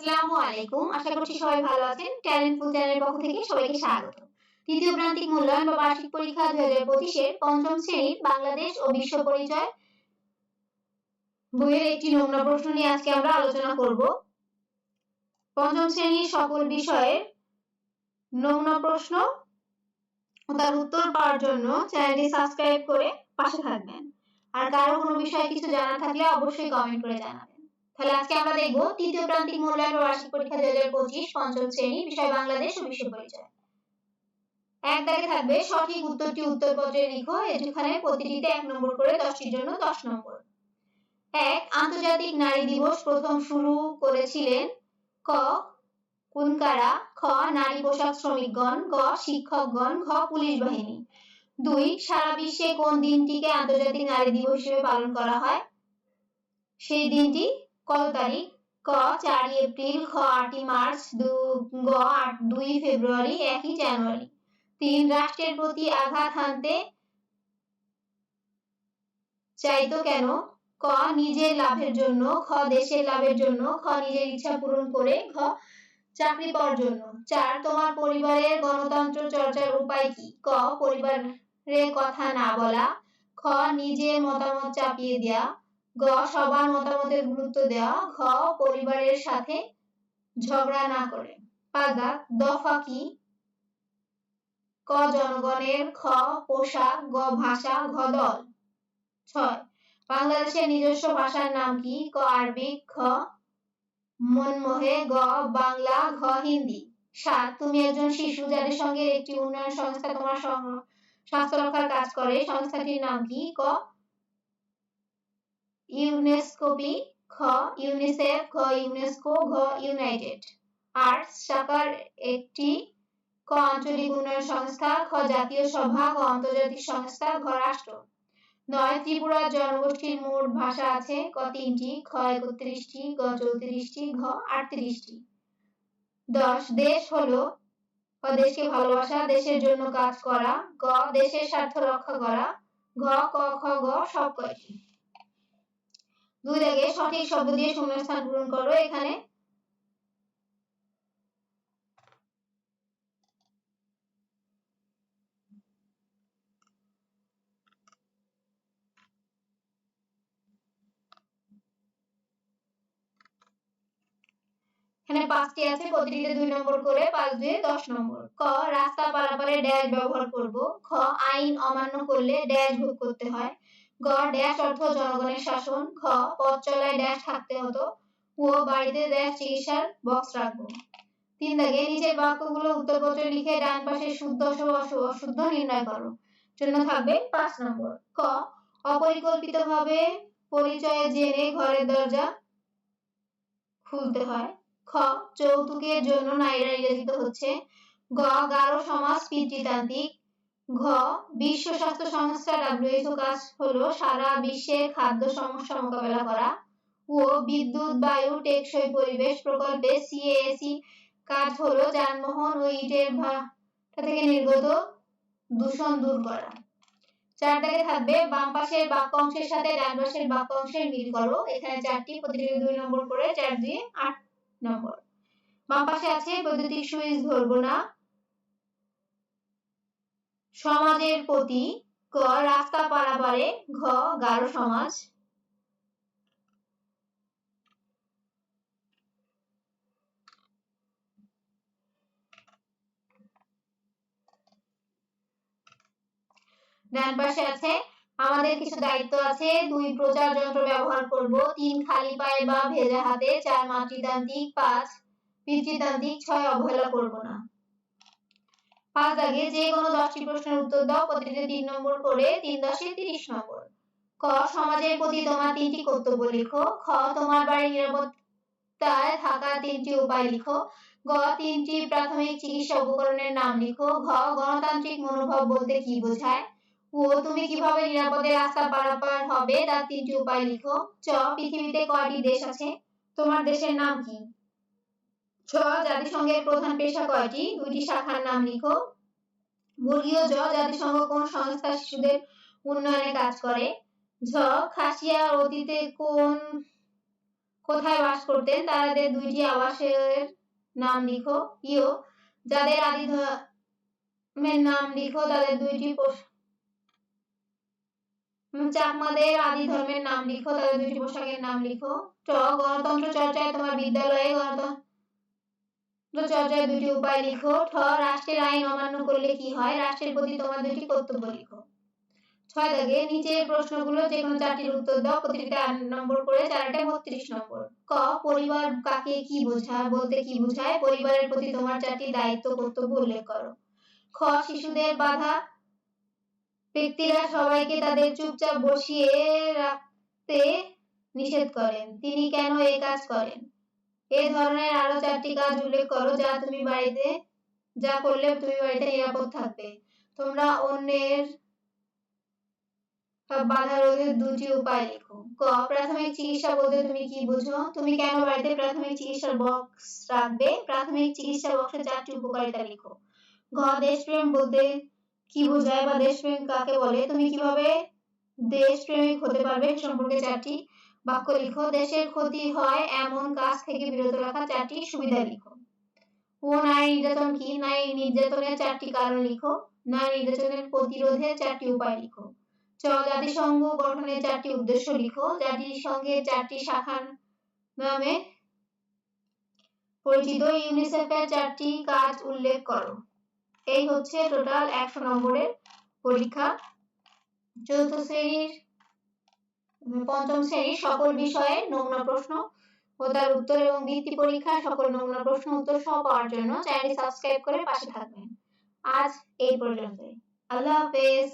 আসসালামু আলাইকুম। আশা করছি সবাই ভালো আছেন। ট্যালেন্ট পুল চ্যানেলের পক্ষ থেকে সবাইকে স্বাগত। তৃতীয় প্রান্তিক মূল্যায়ন বা বার্ষিক পরীক্ষা 2025 এর পঞ্চম শ্রেণীর বাংলাদেশ ও বিশ্ব পরিচয় বইয়ের একটি নমুনা প্রশ্ন নিয়ে আজকে আমরা আলোচনা করব। পঞ্চম শ্রেণীর সকল বিষয়ের নমুনা প্রশ্ন ও তার উত্তর পাওয়ার জন্য চ্যানেলটি সাবস্ক্রাইব করে পাশে থাকবেন। আর কারো কোনো বিষয়ে কিছু জানার থাকলে অবশ্যই কমেন্ট করে জানাবেন। তাহলে আজকে আমরা দেখব তৃতীয় প্রান্তিক মূল্যায়ন বা বার্ষিক পরীক্ষা 2025 পঞ্চম শ্রেণী বিষয় বাংলাদেশ ও বিশ্ব পরিচয়। এক দাগে থাকবে সঠিক উত্তরটি উত্তরপত্রে লিখো। এখানে প্রতিটিতে 1 নম্বর করে, 10টির জন্য 10 নম্বর। 1 আন্তর্জাতিক নারী দিবস প্রথম শুরু করেছিলেন ক কোন কারা, খ নারী পোশাক শ্রমিকগণ, গ শিক্ষকগণ, ঘ পুলিশ বাহিনী। 2 সারা বিশ্বে কোন দিনটিকে আন্তর্জাতিক নারী দিবস হিসেবে পালন করা হয়, সেই দিনটি কত তারিখ, ক 4 এপ্রিল, খ 8 মার্চ, গ 2 ফেব্রুয়ারি, 1 জানুয়ারি। 3 রাষ্ট্রের প্রতি আঘাত হানতে চাইতো কেন, ক নিজের লাভের জন্য, খ দেশের লাভের জন্য, খ নিজের ইচ্ছা পূরণ করে, ঘ চাকরি পাওয়ার জন্য। 4 তোমার পরিবারের গণতন্ত্র চর্চার উপায় কি, ক পরিবারের কথা না বলা, খ নিজের মতামত চাপিয়ে দেয়া, গ সবার মতামতের গুরুত্ব দেওয়া, ঘ পরিবারের সাথে ঝগড়া না করে। 5 দফা কি, ক জনগণের, খ পোশাক, গ ভাষা, ঘ দল। 6 বাংলাদেশের নিজস্ব ভাষার নাম কি, ক আরবি, খ মনমোহে, গ বাংলা, ঘ হিন্দি। 7 তুমি একজন শিশু যাদের সঙ্গে একটি উন্নয়ন সংস্থা তোমার স্বাস্থ্য রক্ষার কাজ করে, সংস্থাটির নাম কি, ক ইউনেস্কোপি, খ ইউনিসেফ, খ ইউনেস্কো, ঘ ইউনাইটেড। 8 শাখার একটি, ক আঞ্চলিক উন্নয়ন সংস্থা, খ জাতীয় সভা, গ আন্তর্জাতিক সংস্থা, ঘ রাষ্ট্র। 9 ত্রিপুরা জনগোষ্ঠীর মোট ভাষা আছে, ক 3টি, খ 31টি, গ 34টি, ঘ 38টি। 10 দেশ হলো, ক দেশকে ভালোবাসা, দেশের জন্য কাজ করা, গ দেশের স্বার্থ রক্ষা করা, ঘ ক খ গ সব কয়টি। 2 দাগে সঠিক শব্দ দিয়ে শূন্যস্থান পূরণ করো। এখানে এখানে 5টি আছে, প্রতিটিতে 2 নম্বর করে, 5 2 10 নম্বর। ক রাস্তা পারাপারে ড্যাশ ব্যবহার করব, খ আইন অমান্য করলে ড্যাশ ভোগ করতে হয়, গ ড্যাশ অর্থ জনগণের শাসন, খ পথ চলায় ড্যাশ থাকতে হতো, ও বাড়িতে ড্যাশ চিকিৎসার বক্স রাখবো। 3 দাগে নিচের বাক্যগুলো উত্তরপত্রে লিখে ডান পাশে শুদ্ধ অথবা অশুদ্ধ নির্ণয় করো। জন্য থাকবে 5 নম্বর। ক অপরিকল্পিতভাবে পরিচয় জেনে ঘরের দরজা খুলতে হয়, খ যৌতুকের জন্য নারীরা নির্যাতিত হচ্ছে, গ গারো সমাজ পিতৃতান্ত্রিক, ঘ বিশ্ব স্বাস্থ্য সংস্থা WHO কাজ হলো সারা বিশ্বের খাদ্য সমস্যা মোকাবেলা করা, ও বিদ্যুৎ বায়ু টেকসই পরিবেশ প্রকল্পে CAC কাজ হলো যানবাহন ও ইটের ভাটা থেকে নির্গত দূষণ দূর করা। 4 দাগে থাকবে বাম পাশের বাক্য অংশের সাথে ডান পাশের বাক্য অংশের মিল করো। এখানে 4টি, প্রতিটিতে 2 নম্বর করে, 4 2 8 নম্বর। বাম পাশে আছে বৈদ্যুতিক সুইচ ধরবো না, সমাজের প্রতি, ক রাস্তা পারাপারে, ঘ গারো সমাজ। ডান পাশে আছে আমাদের কিছু দায়িত্ব আছে। 2 প্রচার যন্ত্র ব্যবহার করব, 3 খালি পায়ে বা ভেজা হাতে, 4 মাতৃতান্ত্রিক, 5 পিতৃতান্ত্রিক, 6 অবহেলা করব না। 5 দাগে যে কোনো 10টি প্রশ্নের উত্তর দাও, প্রতিটিতে 3 নম্বর করে, 3 10 30 নম্বর। ক সমাজের প্রতি তোমার 3টি কর্তব্য লিখো, খ তোমার বাড়ির নিরাপত্তায় থাকার 3টি উপায় লিখো, গ 3টি প্রাথমিক চিকিৎসা উপকরণের নাম লিখো, ঘ গণতান্ত্রিক মনোভাব বলতে কি বোঝায়, ও তুমি কিভাবে নিরাপদে রাস্তা পারাপার হবে তার 3টি উপায় লিখো, চ পৃথিবীতে কয়টি দেশ আছে, তোমার দেশের নাম কি, ছ জাতিসংঘের প্রধান পেশা কয়টি, 2টি শাখার নাম লিখো, বর্গীয় জ জাতিসংঘ কোন সংস্থা শিশুদের উন্নয়নে কাজ করে, ঝ খাসিয়া অতীতে কোন কোথায় বাস করতেন তাদের দুইটি আবাসের নাম লিখো। ইও যাদের আদি ধর্মের নাম লিখো তাদের দুইটি চাকমাদের আদি ধর্মের নাম লিখো তাদের দুইটি পোশাকের নাম লিখো। ট গণতন্ত্র চর্চায় তোমার বিদ্যালয়ে গণতন্ত্র চর্চায় দুটি উপায় লিখো। ঠ রাষ্ট্রের আইন অমান্য করলে কি হয় রাষ্ট্রের প্রতি তোমার দুটি কর্তব্য লিখো। 6 দাগে নিচের প্রশ্নগুলো যে কোনো চারটির উত্তর দাও প্রতিটিতে 8 নম্বর করে 4টায় 32 নম্বর। ক পরিবার কাকে কি বোঝায় বলতে কি বোঝায় পরিবারের প্রতি তোমার চারটি দায়িত্ব কর্তব্য উল্লেখ করো। খ শিশুদের বাধা ব্যক্তিরা সবাইকে তাদের চুপচাপ বসিয়ে রাখতে নিষেধ করেন তিনি কেন এই কাজ করেন। এই ধরনের আরো 4টি কাজ উল্লেখ করো যা করলে তুমি বাড়িতে নিরাপদ থাকবে। তোমরা অন্যের বাধা রোধের দুটি উপায় লিখো। ক প্রাথমিক চিকিৎসা বলতে তুমি কি বোঝো তুমি কেন বাড়িতে প্রাথমিক চিকিৎসার বক্স রাখবে প্রাথমিক চিকিৎসা বক্সের 4টি উপকারিতা লিখো। ঘ দেশপ্রেম বলতে কি বোঝায় বা দেশপ্রেম কাকে বলে তুমি কিভাবে দেশপ্রেমিক হতে পারবে সম্পর্কে 4টি বাক্য লিখো। দেশের ক্ষতি হয় এমন কাজ থেকে বিরত রাখা 4টি সুবিধা লিখো। ও নারী নির্যাতন কি নারী নির্যাতনের 4টি কারণ লিখো। নারী নির্যাতনের প্রতিরোধের 4টি উপায় লিখো। চ জাতিসংঘ গঠনের 4টি উদ্দেশ্য লিখো। জাতিসংঘের 4টি শাখার নামে পরিচিত ইউনিসেফের 4টি কাজ উল্লেখ করো। এই হচ্ছে টোটাল 100 নম্বরের পরীক্ষা। চতুর্থ শ্রেণীর পঞ্চম শ্রেণীর সকল বিষয়ের নমুনা প্রশ্ন ও তার উত্তর এবং বৃত্তি পরীক্ষা সকল নমুনা প্রশ্ন উত্তর সহ পাওয়ার জন্য চ্যানেলটি সাবস্ক্রাইব করে পাশে থাকবেন। আজ এই পর্যন্তই। আল্লাহ হাফেজ।